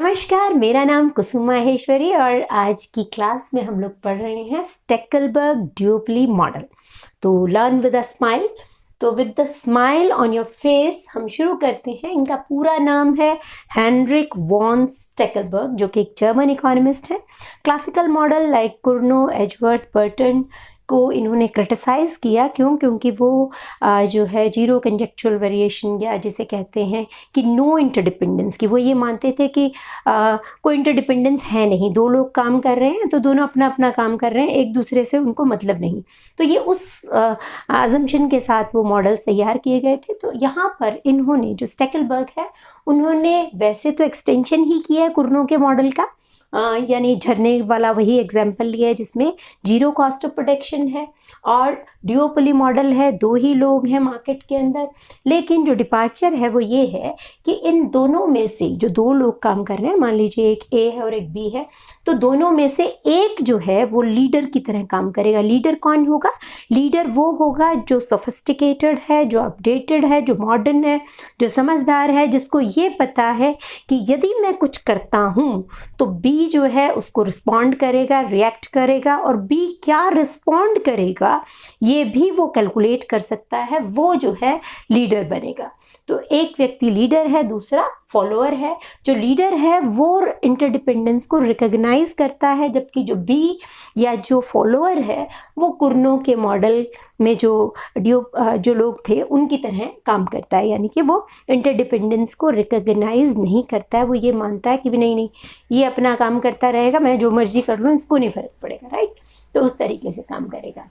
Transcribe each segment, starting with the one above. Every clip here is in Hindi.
नमस्कार, मेरा नाम कुसुम माहेश्वरी और आज की क्लास में हम लोग पढ़ रहे हैं स्टेकलबर्ग ड्यूओपली मॉडल। तो लर्न विद अ स्माइल। तो with the smile on your face हम शुरू करते हैं। इनका पूरा नाम है हेनरिक वॉन स्टेकलबर्ग, जो कि एक जर्मन इकोनॉमिस्ट है। Classical model like Cournot, Edgeworth, Bertrand को इन्होंने क्रिटिसाइज किया। क्योंकि वो जो है जीरो कंजेक्चुअल वेरिएशन या जिसे कहते हैं कि नो इंटरडिपेंडेंस की, वो ये मानते थे कि कोई इंटरडिपेंडेंस है नहीं, दो लोग काम कर रहे हैं तो दोनों अपना अपना काम कर रहे हैं, एक दूसरे से उनको मतलब नहीं। तो ये उस अजम्पशन के साथ वो मॉडल तैयार किए गए थे। तो यहाँ पर इन्होंने जो स्टेकलबर्ग है उन्होंने वैसे तो एक्सटेंशन ही किया है कुर्नो के मॉडल का, यानी झरने वाला वही एग्जाम्पल लिया है जिसमें जीरो कॉस्ट ऑफ प्रोडक्शन है और ड्यूओपली मॉडल है, दो ही लोग हैं मार्केट के अंदर। लेकिन जो डिपार्चर है वो ये है कि इन दोनों में से जो दो लोग काम कर रहे हैं, मान लीजिए एक ए है और एक बी है, तो दोनों में से एक जो है वो लीडर की तरह काम करेगा। लीडर कौन होगा? लीडर वो होगा जो सोफिस्टिकेटेड है, जो अपडेटेड है, जो मॉडर्न है, जो समझदार है, जिसको ये पता है कि यदि मैं कुछ करता हूँ तो बी जो है उसको रिस्पॉन्ड करेगा, रिएक्ट करेगा, और बी क्या रिस्पॉन्ड करेगा ये भी वो कैलकुलेट कर सकता है। वो जो है लीडर बनेगा। तो एक व्यक्ति लीडर है, दूसरा फॉलोअर है। जो लीडर है वो इंटरडिपेंडेंस को रिकॉग्नाइज करता है, जबकि जो बी या जो फॉलोअर है वो कुर्नो के मॉडल में जो लोग थे उनकी तरह काम करता है, यानी कि वो इंटरडिपेंडेंस को रिकॉग्नाइज नहीं करता है। वो ये मानता है कि भी नहीं ये अपना काम करता रहेगा, मैं जो मर्जी कर लूँ, इसको नहीं फर्क पड़ेगा, राइट। तो उस तरीके से काम करेगा।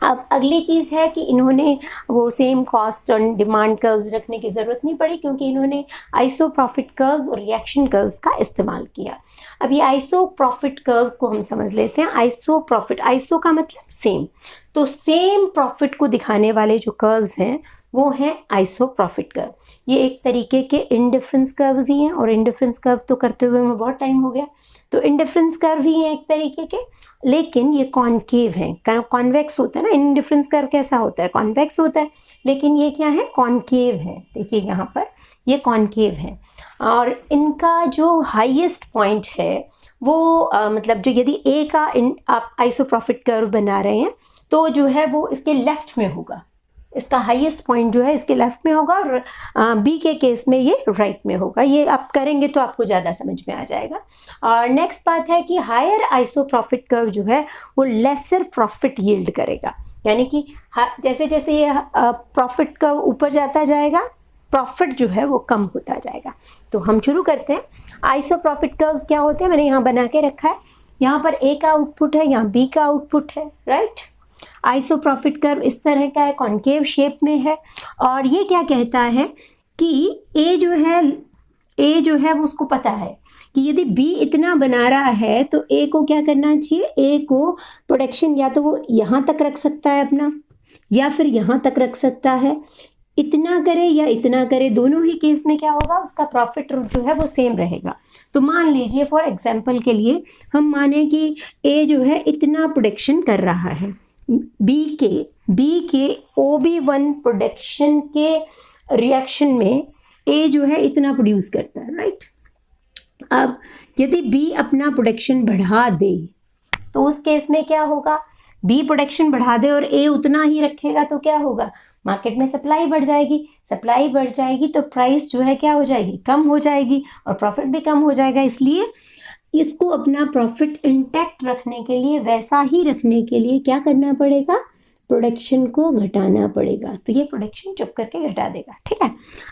अब अगली चीज़ है कि इन्होंने वो सेम कॉस्ट और डिमांड कर्व्स रखने की ज़रूरत नहीं पड़ी, क्योंकि इन्होंने आइसो प्रॉफिट कर्व्स और रिएक्शन कर्व्स का इस्तेमाल किया। अब ये आइसो प्रॉफिट कर्व्स को हम समझ लेते हैं। आइसो प्रॉफिट, आइसो का मतलब सेम, तो सेम प्रॉफिट को दिखाने वाले जो कर्व्स हैं वो हैं आइसो प्रॉफिट कर्व। ये एक तरीके के इंडिफरेंस कर्व्स ही हैं, और इंडिफरेंस कर्व तो करते हुए हमें बहुत टाइम हो गया, तो इंडिफरेंस कर्व ही हैं एक तरीके के, लेकिन ये कॉन्केव हैं। कॉन्वेक्स होता है ना, इंडिफरेंस कर्व कैसा होता है? कॉन्वेक्स होता है, लेकिन ये क्या है? कॉन्केव है। देखिए यहाँ पर ये कॉन्केव है, और इनका जो हाईएस्ट पॉइंट है वो मतलब जो यदि ए का आप आइसो प्रॉफिट कर्व बना रहे हैं तो जो है वो इसके लेफ्ट में होगा, इसका हाईएस्ट पॉइंट जो है इसके लेफ्ट में होगा, और बी के केस में ये राइट में होगा। ये आप करेंगे तो आपको ज़्यादा समझ में आ जाएगा। और नेक्स्ट बात है कि हायर आइसो प्रॉफिट कर्व जो है वो लेसर प्रॉफिट यील्ड करेगा, यानी कि जैसे जैसे ये प्रॉफिट कर्व ऊपर जाता जाएगा, प्रॉफिट जो है वो कम होता जाएगा। तो हम शुरू करते हैं। आइसो प्रॉफिट कर्व्स क्या होते हैं, मैंने यहाँ बना के रखा है। यहाँ पर ए का आउटपुट है, यहाँ बी का आउटपुट है, राइट। आइसो प्रॉफिट कर्व इस तरह का है, कॉन्केव शेप में है, और ये क्या कहता है कि ए जो है वो उसको पता है कि यदि बी इतना बना रहा है तो ए को क्या करना चाहिए? ए को प्रोडक्शन या तो वो यहाँ तक रख सकता है अपना, या फिर यहाँ तक रख सकता है। इतना करे या इतना करे, दोनों ही केस में क्या होगा? उसका प्रॉफिट जो है वो सेम रहेगा। तो मान लीजिए फॉर एग्जाम्पल के लिए हम माने कि ए जो है इतना प्रोडक्शन कर रहा है, बी के OB1 प्रोडक्शन के रिएक्शन में ए जो है इतना प्रोड्यूस करता है, राइट। अब यदि बी अपना प्रोडक्शन बढ़ा दे तो उस केस में क्या होगा? बी प्रोडक्शन बढ़ा दे और ए उतना ही रखेगा तो क्या होगा? मार्केट में सप्लाई बढ़ जाएगी। सप्लाई बढ़ जाएगी तो प्राइस जो है क्या हो जाएगी? कम हो जाएगी, और प्रॉफिट भी कम हो जाएगा। इसलिए इसको अपना प्रॉफिट इंटैक्ट रखने के लिए, वैसा ही रखने के लिए क्या करना पड़ेगा? प्रोडक्शन को घटाना पड़ेगा। तो ये प्रोडक्शन चुप करके घटा देगा, ठीक है।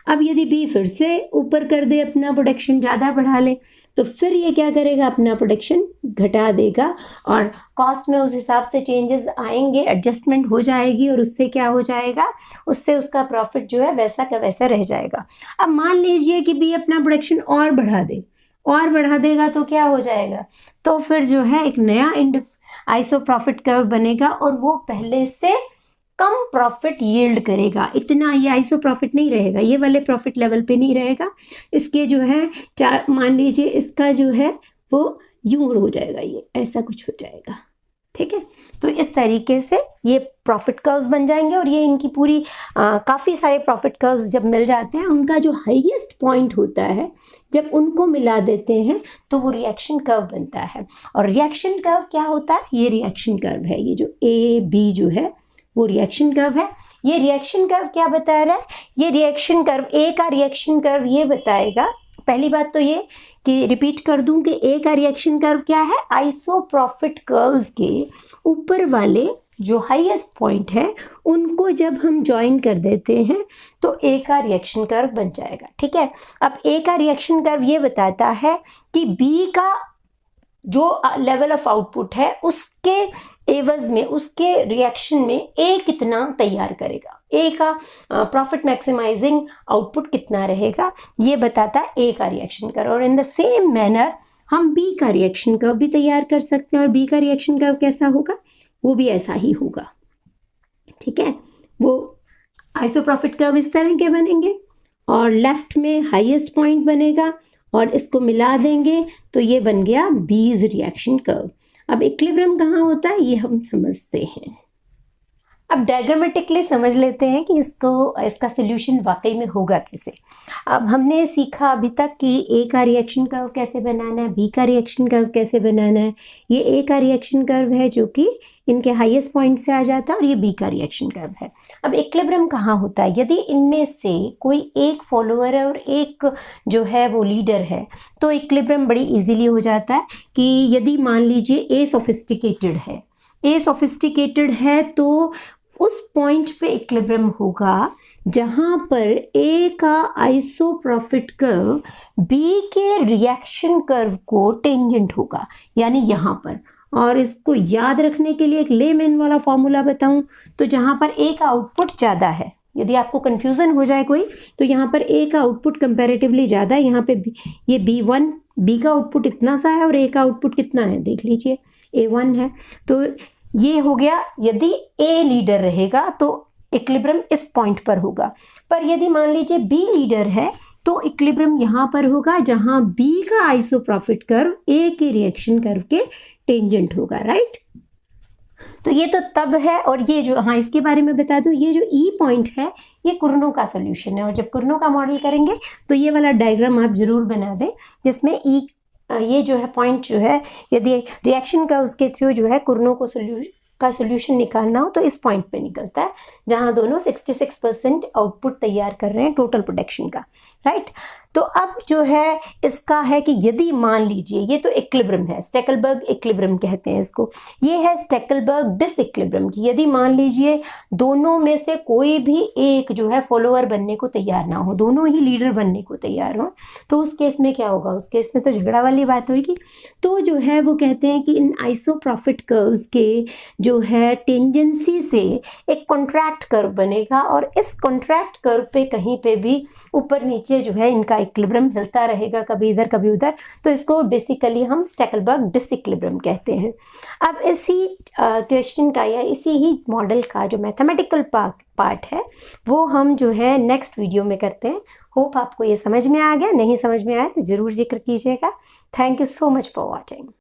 अब यदि बी फिर से ऊपर कर दे, अपना प्रोडक्शन ज़्यादा बढ़ा ले, तो फिर ये क्या करेगा? अपना प्रोडक्शन घटा देगा, और कॉस्ट में उस हिसाब से चेंजेस आएंगे, एडजस्टमेंट हो जाएगी, और उससे क्या हो जाएगा? उससे उसका प्रॉफिट जो है वैसा का वैसा रह जाएगा। अब मान लीजिए कि बी अपना प्रोडक्शन और बढ़ा देगा तो क्या हो जाएगा? तो फिर जो है एक नया आइसो प्रॉफिट कर्व बनेगा, और वो पहले से कम प्रॉफिट यील्ड करेगा। इतना ये आइसो प्रॉफिट नहीं रहेगा, ये वाले प्रॉफिट लेवल पे नहीं रहेगा। इसके जो है मान लीजिए इसका जो है वो यूं हो जाएगा, ये ऐसा कुछ हो जाएगा, ठीक है। तो इस तरीके से ये प्रॉफिट कर्व्स बन जाएंगे और ये इनकी पूरी काफ़ी सारे प्रॉफिट कर्व्स जब मिल जाते हैं, उनका जो हाईएस्ट पॉइंट होता है जब उनको मिला देते हैं तो वो रिएक्शन कर्व बनता है। और रिएक्शन कर्व क्या होता है? ये रिएक्शन कर्व है, ये जो ए बी जो है वो रिएक्शन कर्व है। ये रिएक्शन कर्व क्या बता रहा है? ये रिएक्शन कर्व, ए का रिएक्शन कर्व ये बताएगा, पहली बात तो ये कि रिपीट कर दूं कि ए का रिएक्शन कर्व क्या है? आइसोप्रॉफिट कर्व्स के ऊपर वाले जो हाईएस्ट पॉइंट है उनको जब हम ज्वाइन कर देते हैं तो ए का रिएक्शन कर्व बन जाएगा। ठीक है। अब ए का रिएक्शन कर्व ये बताता है कि बी का जो लेवल ऑफ आउटपुट है उसके एवज में, उसके रिएक्शन में ए कितना तैयार करेगा, ए का प्रॉफिट मैक्सिमाइजिंग आउटपुट कितना रहेगा, ये बताता है ए का रिएक्शन कर्व। और इन द सेम मैनर हम बी का रिएक्शन कर्व भी तैयार कर सकते हैं, और बी का रिएक्शन कर्व कैसा होगा? वो भी ऐसा ही होगा। ठीक है। वो आइसोप्रॉफिट कर्व इस तरह के बनेंगे और लेफ्ट में हाईएस्ट पॉइंट बनेगा और इसको मिला देंगे तो ये बन गया बीज रिएक्शन कर्व। अब इक्विलिब्रियम कहाँ होता है ये हम समझते हैं। अब डायग्रामेटिकली समझ लेते हैं कि इसका सोल्यूशन वाकई में होगा कैसे। अब हमने सीखा अभी तक कि ए का रिएक्शन कर्व कैसे बनाना है, बी का रिएक्शन कर्व कैसे बनाना है। ये ए का रिएक्शन कर्व है जो कि इनके हाईएस्ट पॉइंट से आ जाता है, और ये बी का रिएक्शन कर्व है। अब इक्विलिब्रियम कहाँ होता है? यदि इनमें से कोई एक फॉलोअर है और एक जो है वो लीडर है तो इक्विलिब्रियम बड़ी इजीली हो जाता है। कि यदि मान लीजिए ए सोफिस्टिकेटेड है तो उस पॉइंट पे इक्विलिब्रियम होगा जहां पर ए का आइसोप्रॉफिट कर्व बी के रिएक्शन कर्व को टेंजेंट होगा, यानी यहाँ पर। और इसको याद रखने के लिए एक लेमैन वाला फॉर्मूला बताऊं तो जहां पर ए का आउटपुट ज़्यादा है, यदि आपको कंफ्यूजन हो जाए कोई, तो यहाँ पर ए का आउटपुट कंपैरेटिवली ज़्यादा है। यहाँ पे ये B1, बी का आउटपुट इतना सा है और ए का आउटपुट कितना है देख लीजिए, A1 है। तो ये हो गया, यदि ए लीडर रहेगा तो इक्विलिब्रियम इस पॉइंट पर होगा। पर यदि मान लीजिए बी लीडर है तो इक्विलिब्रियम यहाँ पर होगा जहाँ बी का आइसोप्रॉफिट कर्व ए के रिएक्शन कर्व के टेंजेंट होगा, राइट। तो ये तो तब है। और ये जो, हाँ इसके बारे में बता दूं, ये जो ई पॉइंट है ये कुर्नो का सोल्यूशन है। और जब कुर्नो का मॉडल करेंगे तो ये वाला डायग्राम आप जरूर बना दें जिसमें ई ये जो है पॉइंट जो है, यदि रिएक्शन का उसके थ्रू जो है कुर्नो को सोल्यूशन निकालना हो तो इस पॉइंट पे निकलता है जहां दोनों 66% आउटपुट तैयार कर रहे हैं टोटल प्रोडक्शन का, राइट। तो अब जो है इसका है कि यदि मान लीजिए, ये तो इक्विलिब्रियम है, स्टेकलबर्ग इक्विलिब्रियम कहते हैं इसको। ये है स्टेकलबर्ग डिसइक्विलिब्रियम की, यदि मान लीजिए दोनों में से कोई भी एक जो है फॉलोअर बनने को तैयार ना हो, दोनों ही लीडर बनने को तैयार हो, तो उस केस में क्या होगा? उस केस में तो झगड़ा वाली बात होगी। तो जो है वो कहते हैं कि इन आइसोप्रॉफिट कर्व्स के जो है टेंजेंसी से एक कॉन्ट्रैक्ट कर्व बनेगा, और इस कॉन्ट्रैक्ट कर्व पे कहीं पे भी ऊपर नीचे जो है इनका इक्विलिब्रियम हिलता रहेगा, कभी इधर कभी उधर। तो इसको बेसिकली हम स्टेकलबर्ग डिसइक्विलिब्रियम कहते हैं। अब इसी क्वेश्चन का या इसी ही मॉडल का जो मैथमेटिकल पार्ट है वो हम जो है नेक्स्ट वीडियो में करते हैं। होप आपको ये समझ में आ गया। नहीं समझ में आया तो ज़रूर जिक्र कीजिएगा। Thank you so much for watching.